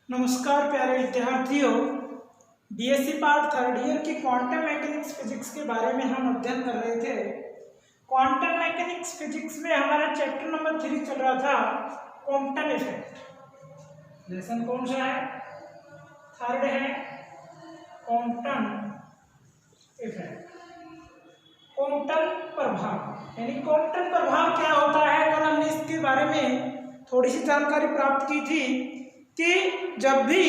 नमस्कार प्यारे विद्यार्थियों। बीएससी पार्ट थर्ड ईयर की क्वांटम मैकेनिक्स फिजिक्स के बारे में हम अध्ययन कर रहे थे। क्वांटम मैकेनिक्स फिजिक्स में हमारा चैप्टर नंबर 3 चल रहा था, क्वांटम इफेक्ट। लेसन कौन सा है? थर्ड है क्वांटम इफेक्ट, क्वांटम प्रभाव। यानी क्वांटम प्रभाव क्या होता है, कल हमने इसके बारे में थोड़ी सी जानकारी प्राप्त की थी कि जब भी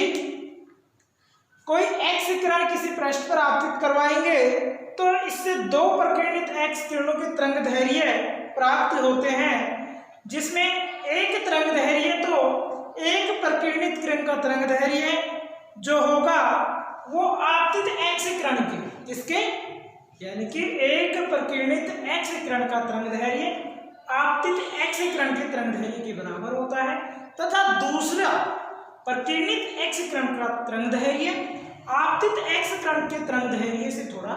कोई एक्स किरण किसी पृष्ठ पर आपतित करवाएंगे तो इससे दो प्रकीर्णित एक्स किरणों के तरंगदैर्घ्य प्राप्त होते हैं, जिसमें एक तरंगदैर्घ्य तो एक प्रकीर्णित किरण का तरंगदैर्घ्य जो होगा वो आपतित एक्स किरण के इसके यानी कि एक प्रकीर्णित एक्स किरण का तरंगदैर्घ्य आपतित एक्स किरण के तरंगदैर्घ्य के बराबर होता है, तथा दूसरा प्रकीर्णित एक्स किरण का तरंगदैर्घ्य आपतित एक्स किरण के तरंगदैर्घ्य से थोड़ा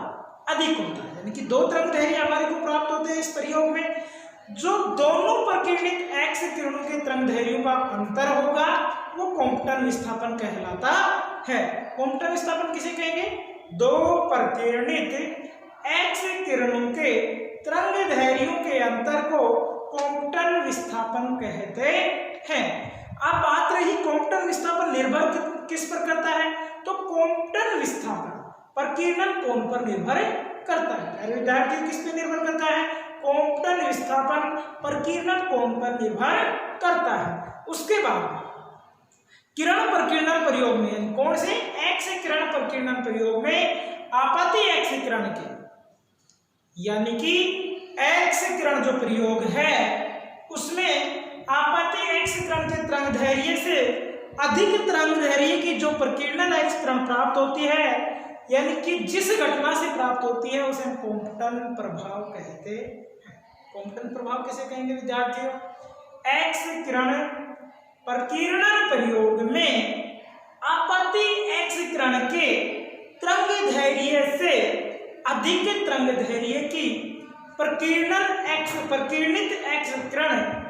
अधिक होता है। यानी कि दो तरंगदैर्घ्य हमारे को प्राप्त होते हैं इस प्रयोग में। जो दोनों प्रकीर्णित एक्स किरणों के तरंगदैर्घ्यों का अंतर होगा वो क्वांटम विस्थापन कहलाता है। क्वांटम विस्थापन किसे कहेंगे? दो प्रकीर्णित एक्स किरणों के तरंगदैर्घ्यों के अंतर को क्वांटम विस्थापन कहते हैं। अब बात रही क्वांटम विस्थापन निर्भर किस पर करता है, तो क्वांटम विस्थापन प्रकीर्णन कोण पर निर्भर करता है। अरे विद्यार्थी, किस पे निर्भर करता है? क्वांटम विस्थापन प्रकीर्णन कोण पर निर्भर करता है। उसके बाद किरण प्रकीर्णन प्रयोग में कौन से एक्स किरण प्रकीर्णन प्रयोग में आपत्ति एक्स किरण के यानी कि एक्स किरण जो प्रयोग है उसमें आपत्ति एक्स किरण के तरंगदैर्घ्य से अधिक तरंगदैर्घ्य की जो प्रकीर्णन एक्स किरण प्राप्त होती है, यानी कि जिस घटना से प्राप्त होती है उसे हम क्वांटम प्रभाव कहते हैं। क्वांटम प्रभाव किसे कहेंगे विद्यार्थियों? एक्स किरण प्रकीर्णन प्रयोग में आपत्ति एक्स किरण के तरंगदैर्घ्य से अधिक तरंगदैर्घ्य की प्रकीर्णित एक्स किरण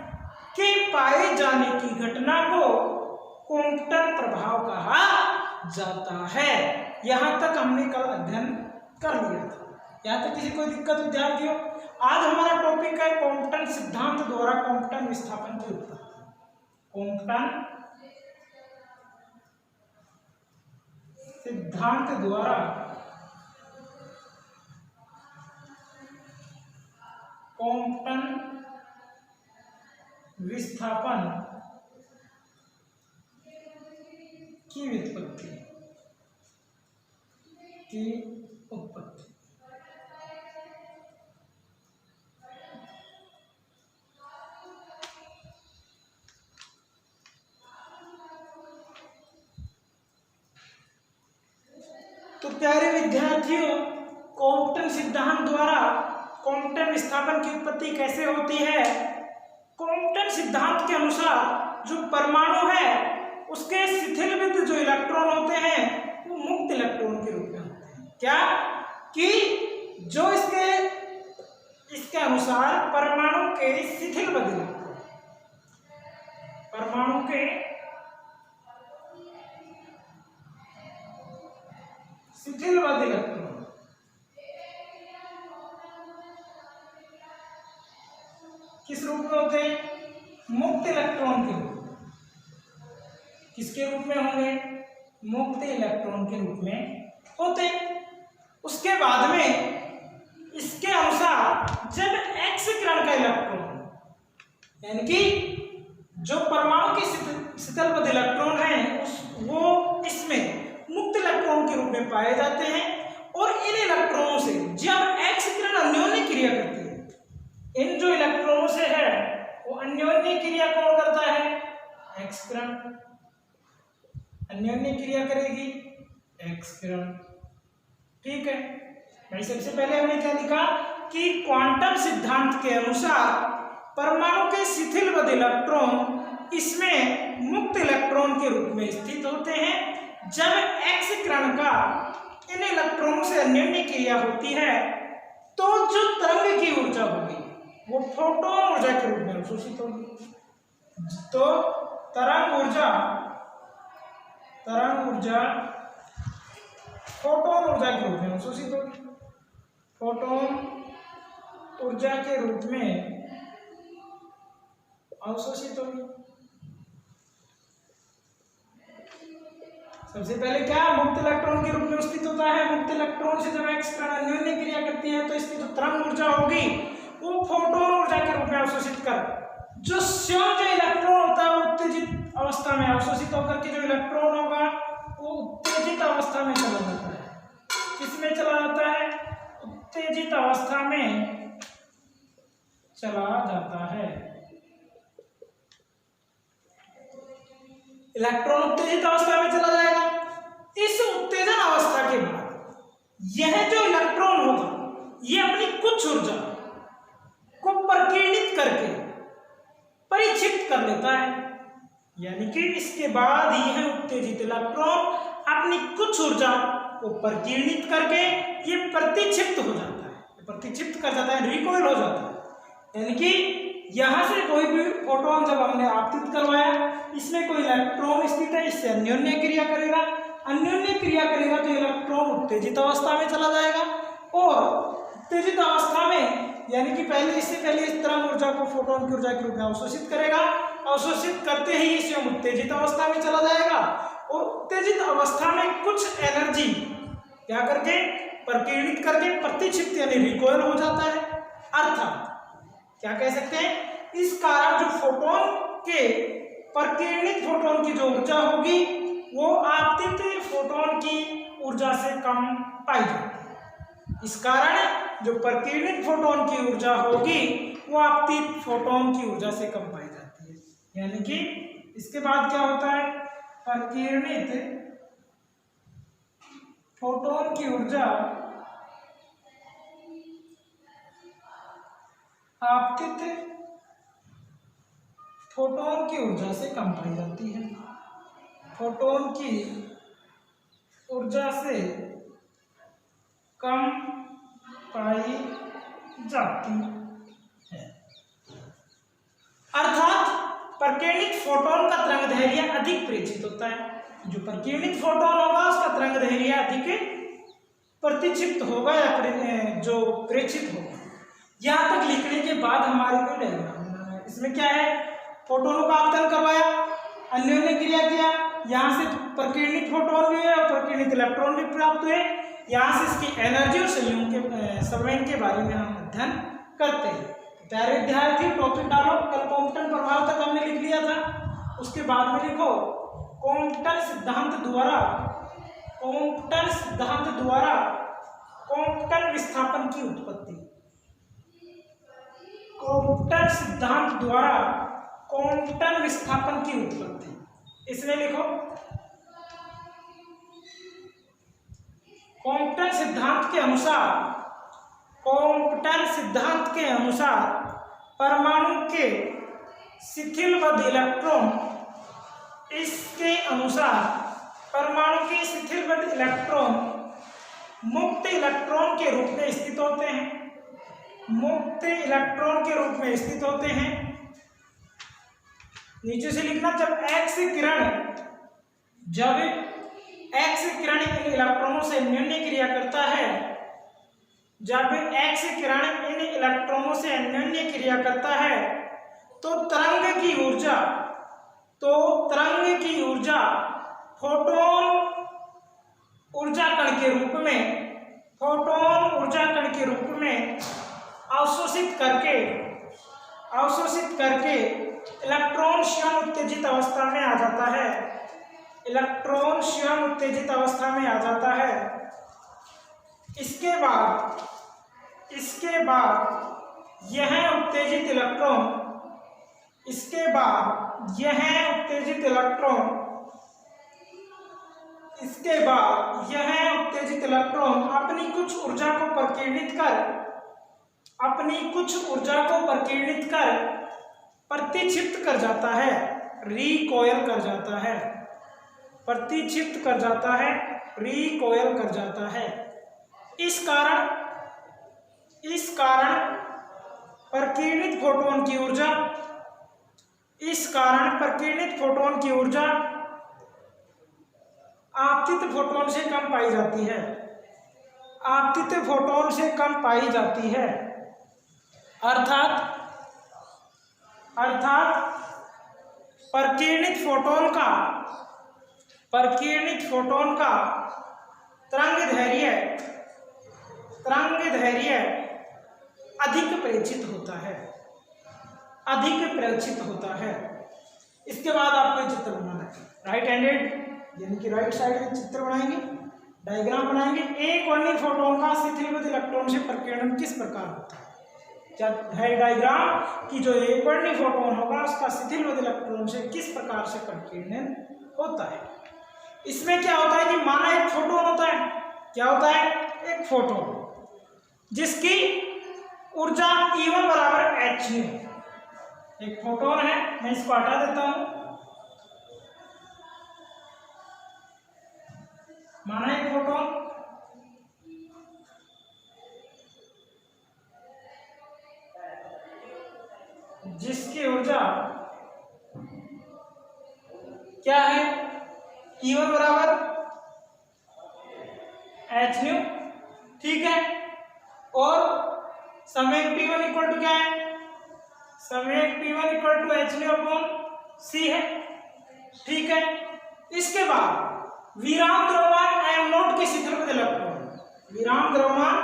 के पाए जाने की घटना को क्वांटम प्रभाव कहा जाता है। यहां तक हमने कल अध्ययन कर लिया था। यहां तक किसी कोई दिक्कत विद्यार्थियों? आज हमारा टॉपिक है क्वांटम सिद्धांत द्वारा क्वांटम विस्थापन की उत्पत्ति। क्वांटम सिद्धांत द्वारा क्वांटम विस्थापन की उत्पत्ति तो प्यारे विद्यार्थियों, क्वांटम सिद्धांत द्वारा क्वांटम विस्थापन की उत्पत्ति कैसे होती है? क्वांटम सिद्धांत के अनुसार जो परमाणु है उसके शिथिलविद जो इलेक्ट्रॉन होते हैं वो मुक्त इलेक्ट्रॉन के रूप में होते हैं। क्या कि जो इसके अनुसार परमाणु के शिथिलविद इलेक्ट्रॉन, परमाणु के शिथिलविद इलेक्ट्रॉन किस रूप में होते हैं? मुक्त इलेक्ट्रॉन के रूप में। किसके रूप में होंगे? मुक्त इलेक्ट्रॉन के रूप में होते हैं। उसके बाद में इसके अनुसार जब एक्स किरण का इलेक्ट्रॉन यानी कि जो परमाणु के शिथिलविद इलेक्ट्रॉन है वो इसमें मुक्त इलेक्ट्रॉन के रूप में पाए जाते हैं, और इन इलेक्ट्रॉनों से जब एक्स किरण अन्योन्य क्रिया करती है, इन जो इलेक्ट्रॉनों से है वो अन्योन्य क्रिया कौन करता है? एक्स किरण अन्योन्य क्रिया करेगी, एक्स किरण। ठीक है भाई, सबसे पहले हमने क्या लिखा कि क्वांटम सिद्धांत के अनुसार परमाणु के शिथिलविद इलेक्ट्रॉन इसमें मुक्त इलेक्ट्रॉन के रूप में स्थित होते हैं। जब एक्स किरण का इन इलेक्ट्रॉनों से अन्योन्य क्रिया होती है तो जो तरंग की ऊर्जा होगी वो फोटोन ऊर्जा के रूप में अवशोषित होगी। तो तरंग ऊर्जा तरंग ऊर्जा फोटोन ऊर्जा के रूप में अवशोषित होगी। फोटोन ऊर्जा के रूप में अवशोषित होगी। सबसे पहले क्या मुक्त इलेक्ट्रॉन के रूप में स्थित होता है। मुक्त इलेक्ट्रॉन से जब एक्स कण अन्योन्य क्रिया करती है तो इसकी जो तरंग ऊर्जा होगी वो फोटोन ऊर्जा के रूप में अवशोषित कर जो स्वयं जो इलेक्ट्रॉन होता है वो उत्तेजित अवस्था में अवशोषित होकर के जो इलेक्ट्रॉन होगा वो उत्तेजित अवस्था में चला जाता है। किसमें चला जाता है? उत्तेजित अवस्था में चला जाता है। इलेक्ट्रॉन उत्तेजित अवस्था में चला जाएगा। इस उत्तेजन अवस्था के बाद यह जो इलेक्ट्रॉन होगा ये अपनी कुछ ऊर्जा को प्रकीर्णित करके परिक्षिप्त कर लेता है। यानी कि इसके बाद यह उत्तेजित इलेक्ट्रॉन अपनी कुछ ऊर्जा को प्रकीर्णित करके ये प्रतिक्षिप्त हो जाता है, प्रतिक्षिप्त कर जाता है, रिकॉइल हो जाता है। यानी कि यहां से कोई भी फोटोन जब हमने आपतित करवाया इसमें कोई इलेक्ट्रॉन स्थित है, इससे अन्योन्य क्रिया करेगा। अन्योन्य क्रिया करेगा तो इलेक्ट्रॉन उत्तेजित अवस्था में चला जाएगा और उत्तेजित अवस्था में यानी कि इससे पहले इस तरंग ऊर्जा को फोटोन की ऊर्जा के रूप में अवशोषित करेगा। अवशोषित करते ही ये स्वयं उत्तेजित अवस्था में चला जाएगा और उत्तेजित अवस्था में कुछ एनर्जी क्या करके प्रकीर्णित करके प्रतिक्षिप्त यानी रिकॉइल हो जाता है। अर्थात क्या कह सकते हैं, इस कारण जो फोटोन के प्रकीर्णित फोटोन की जो ऊर्जा होगी वो आपतित फोटोन की ऊर्जा से कम पाई जाती है। इस कारण जो प्रकीर्णित फोटोन की ऊर्जा होगी वो आपतित फोटोन की ऊर्जा से कम पाई जाती है। यानी कि इसके बाद क्या होता है, प्रकीर्णित फोटोन की ऊर्जा आपतित फोटोन की ऊर्जा से कम पाई जाती है। फोटोन की ऊर्जा से कम पाई जाती है। अर्थात प्रकीर्णित फोटोन का तरंग दैर्घ्य अधिक प्रेक्षित होता है। जो प्रकीर्णित फोटोन होगा उसका तरंग दैर्घ्य अधिक प्रतिक्षिप्त होगा या जो प्रेक्षित होगा। यहां तक लिखने के बाद हमारे को डायग्राम बनाना है। इसमें क्या है, फोटोनों का आपतन करवाया, अन्योन्य क्रिया किया, यहाँ से प्रकीर्णित फोटोन भी है और प्रकीर्णित इलेक्ट्रॉन भी प्राप्त हुए। यहाँ से इसकी एनर्जी और संयुग के संवेग के बारे में हम अध्ययन करते हैं। प्यारे विद्यार्थी टॉपिक डालो, कल कॉम्पटन प्रभाव तक हमने लिख लिया था, उसके बाद में लिखो कॉम्पटन सिद्धांत द्वारा कॉम्पटन विस्थापन की उत्पत्ति। कॉम्पटन सिद्धांत द्वारा कॉम्पटन विस्थापन की उत्पत्ति, इसमें लिखो कॉम्पटन सिद्धांत के अनुसार परमाणु के शिथिलबद्ध इलेक्ट्रॉन, इसके अनुसार परमाणु के शिथिलबद्ध इलेक्ट्रॉन मुक्त इलेक्ट्रॉन के रूप में स्थित होते हैं। मुक्त इलेक्ट्रॉन के रूप में स्थित होते हैं। नीचे से लिखना, जब एक्स किरण इन इलेक्ट्रॉनों से अन्योन्य क्रिया करता है, जब एक्स किरण इन इलेक्ट्रॉनों से अन्योन्य क्रिया करता है तो तरंग की ऊर्जा फोटोन ऊर्जा कण के रूप में अवशोषित करके इलेक्ट्रॉन स्वयं उत्तेजित अवस्था में आ जाता है। इलेक्ट्रॉन स्वयं उत्तेजित अवस्था में आ जाता है। इसके बाद यह उत्तेजित इलेक्ट्रॉन अपनी कुछ ऊर्जा को प्रकीर्णित कर प्रतिक्षिप्त कर जाता है, रिकॉयल कर जाता है, प्रतिक्षिप्त कर जाता है, रिकॉयल कर जाता है। इस कारण प्रकीर्णित फोटोन की ऊर्जा आपतित फोटोन से कम पाई जाती है, आपतित फोटोन से कम पाई जाती है। अर्थात प्रकीर्णित फोटोन का तरंग दैर्घ्य अधिक प्रेक्षित होता है। इसके बाद आपको चित्र बनाना है, राइट हैंडेड यानी कि राइट साइड में चित्र बनाएंगे, डायग्राम बनाएंगे। एक वर्णीय फोटोन का शिथिलवत इलेक्ट्रॉन से प्रकीर्णन किस प्रकार होता है। क्या है डायग्राम कि जो एक वर्णीय फोटोन होगा उसका शिथिलवत इलेक्ट्रॉन से किस प्रकार से प्रकीर्णन होता है। इसमें क्या होता है कि माना एक फोटोन होता है, क्या होता है, एक फोटोन जिसकी ऊर्जा E1 बराबर h। एक फोटोन है, मैं इसको हटा देता हूं। माना एक फोटोन जिसकी ऊर्जा क्या है, E1 बराबर h न्यू, ठीक है। और समय P1 इक्वल टू क्या है, समय P1 equal to h nu upon c है, ठीक है। इसके बाद विराम द्रव्यमान m नॉट की शिथिलवत इलेक्ट्रॉन, विराम द्रव्यमान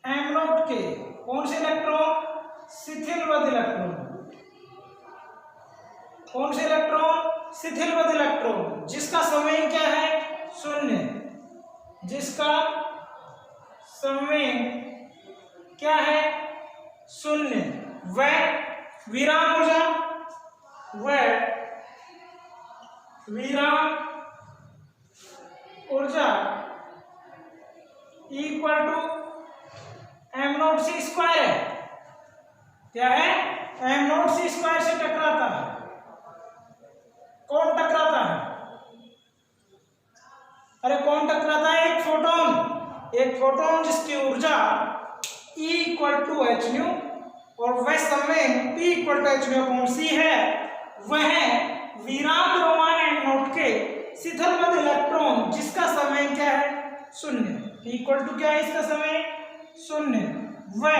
m नॉट के कौन से इलेक्ट्रॉन, शिथिलवत इलेक्ट्रॉन, कौन से इलेक्ट्रॉन, शिथिलवत इलेक्ट्रॉन जिसका समय क्या है, शून्य, जिसका समय क्या है, शून्य, वह विराम ऊर्जा, वह विराम ऊर्जा equal to M naught C square है। क्या है, एम नॉट सी स्क्वायर से टकराता है। कौन टकराता है, अरे कौन टकराता है, एक फोटोन, एक फोटोन जिसकी ऊर्जा E equal to H nu और वह समय P equal to H nu upon C है, वह विराम द्रव्यमान एम नॉट के शिथिलवत इलेक्ट्रॉन जिसका समय क्या है, शून्य, P इक्वल टू क्या है, इसका समय शून्य, वह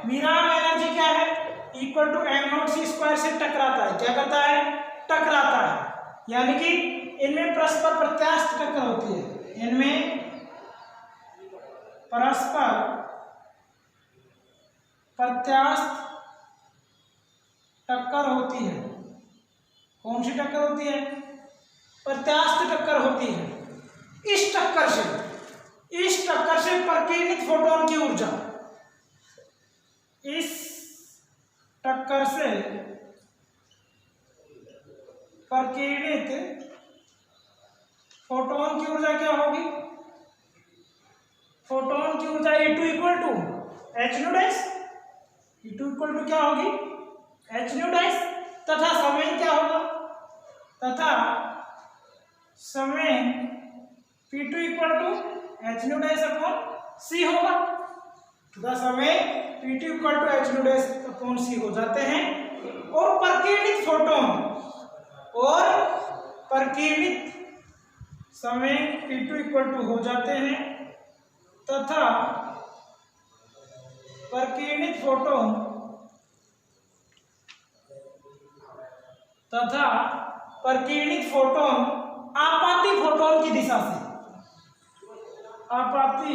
विराम एनर्जी क्या है, equal to M naught C square से टकराता है। क्या करता है, टकराता है, यानी कि इनमें परस्पर प्रत्यास्थ टक्कर होती है, इनमें परस्पर प्रत्यास्थ टक्कर होती है। कौन सी टक्कर होती है, प्रत्यास्थ टक्कर होती है। इस टक्कर से प्रकीर्णित फोटोन की ऊर्जा, इस टक्कर से प्रकीर्णित फोटोन की ऊर्जा क्या होगी, फोटोन की ऊर्जा E2 equal to H nu dash, E2 equal to क्या होगी, एच न्यू डैश, तथा समय क्या होगा, तथा समय P2 equal to H nu dash upon C होगा, तथा समय P2 equal to H nu dash upon C हो जाते हैं। और प्रकीर्णित फोटोन और प्रकीर्णित समय P2 इक्वल टू हो जाते हैं, तथा प्रकीर्णित फोटोन आपाती फोटोन की दिशा से, आपाती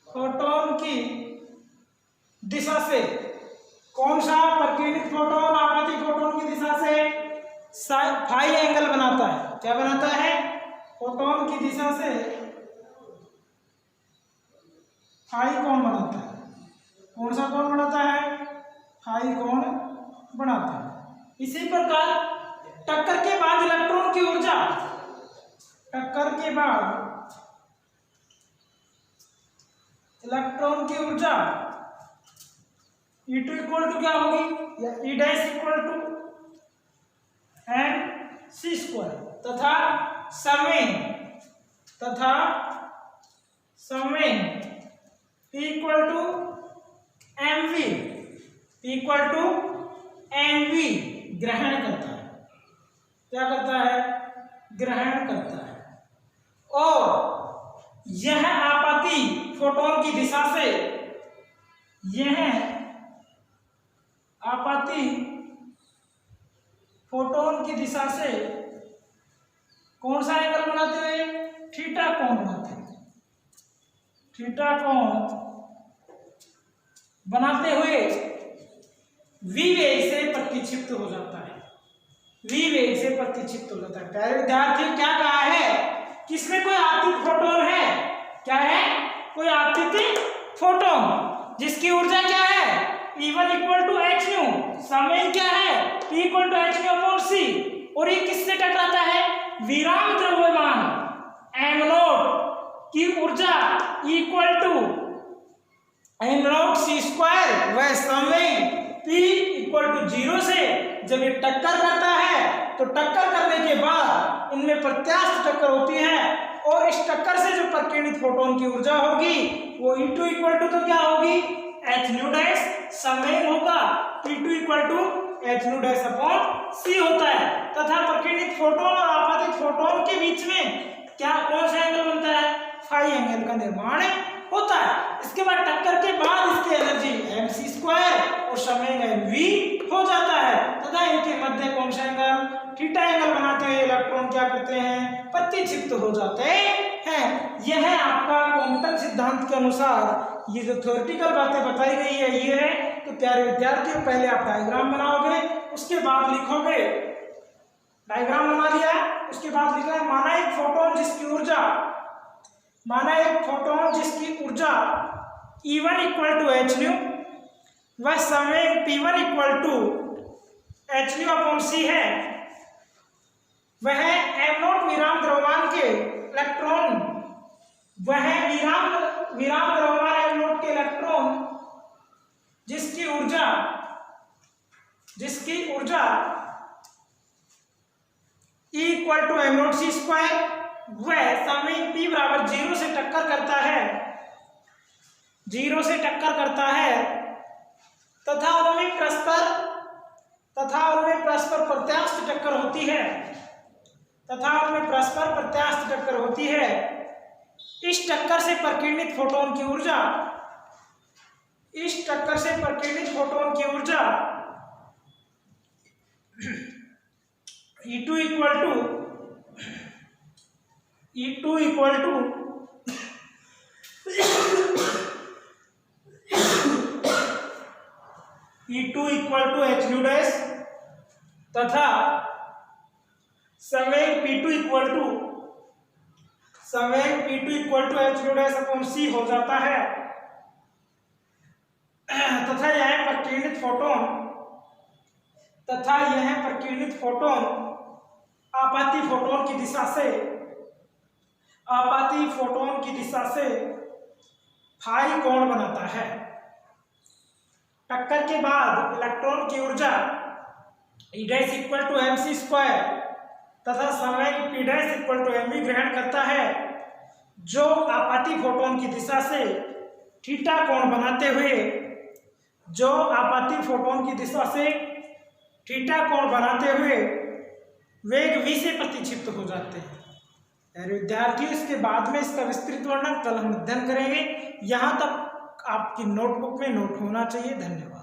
फोटोन की दिशा से, कौन सा प्रकीर्णित फोटोन आपाती फोटोन की दिशा से फाई एंगल बनाता है। क्या बनाता है, फोटोन की दिशा से फाई कोण बनाता है। कौन सा कोण बनाता है, फाई कोण बनाता है। इसी प्रकार टक्कर के बाद इलेक्ट्रॉन की ऊर्जा, टक्कर के बाद इलेक्ट्रॉन की ऊर्जा E2 इक्वल टू क्या होगी, या E dash equal to mc square, तथा समय P equal to mv, P equal to mv ग्रहण करता है। क्या करता है? ग्रहण करता है। और यह आपाती फोटोन की दिशा से, यह आपाती फोटोन की दिशा से कौन सा एंगल बनाते हुए? थीटा कोण बनाते हैं। थीटा कोण बनाते हुए v वेग से प्रतिक्षिप्त हो जाता है। v वेग से प्रतिक्षिप्त हो जाता है। प्यारे विद्यार्थियों, क्या कहा है? किसमें कोई आपतित फोटोन है? क्या है? कोई आपतित फोटोन जिसकी ऊर्जा क्या है? E1 equal to H new. समय क्या है? P equal to H nu upon c. और ये किससे टकराता है? विराम द्रव्यमान m नॉट की ऊर्जा equal to m naught c square व समय P इक्वल टू 0 से जब ये टक्कर करता है तो टक्कर करने के बाद इनमें प्रत्यास्थ टक्कर होती है और इस टक्कर से जो प्रकीर्णित फोटोन की ऊर्जा होगी वो E2 इक्वल टू तो क्या होगी? h न्यू डैश समय होगा। P2 equal to h nu dash upon c होता है। तथा प्रकीर्णित फोटोन और आपातित फोटोन के बीच में क्या कौन सा एंगल बनता है? फाई एंगल का निर्माण होता है। इसके बाद टक्कर के बाद इसकी एनर्जी mc स्क्वायर और समय mv हो जाता है तथा इनके मध्य कौन सा एंगल? थीटा एंगल बनाते हुए इलेक्ट्रॉन क्या करते हैं? प्रतिक्षिप्त हो जाते हैं। यह आपका क्वांटम सिद्धांत के अनुसार ये जो थ्योरेटिकल बातें बताई गई है ये है। तो प्यारे विद्यार्थियों, पहले आप डायग्राम बनाओगे, उसके बाद लिखोगे। डायग्राम बना लिया, उसके बाद लिखा है माना एक फोटोन जिसकी ऊर्जा E1 equal to H new व समय P1 equal to H nu upon c है। वह m नॉट विराम द्रव्यमान के इलेक्ट्रॉन, वह विराम द्रव्यमान m नॉट के इलेक्ट्रॉन जिसकी ऊर्जा E equal to m naught c square वह समय P बराबर 0 से टक्कर करता है तथा उनमें परस्पर प्रत्यास्थ टक्कर होती है। इस टक्कर से प्रकीर्णित फोटोन की ऊर्जा E2 equal to H nu dash तथा समय P2 equal to H nu dash upon c हो जाता है तथा यह प्रकीर्णित फोटोन आपाती फोटोन की दिशा से फाई कोण बनाता है। टक्कर के बाद इलेक्ट्रॉन की ऊर्जा E dash equal to mc square तथा समय P dash equal to mv ग्रहण करता है, जो आपाती फोटोन की दिशा से थीटा कोण बनाते हुए वेग v से प्रतिक्षिप्त हो जाते हैं। विद्यार्थियों, इसके बाद में इसका विस्तृत वर्णन कल हम अध्ययन करेंगे। यहाँ तक आपकी नोटबुक में नोट होना चाहिए। धन्यवाद।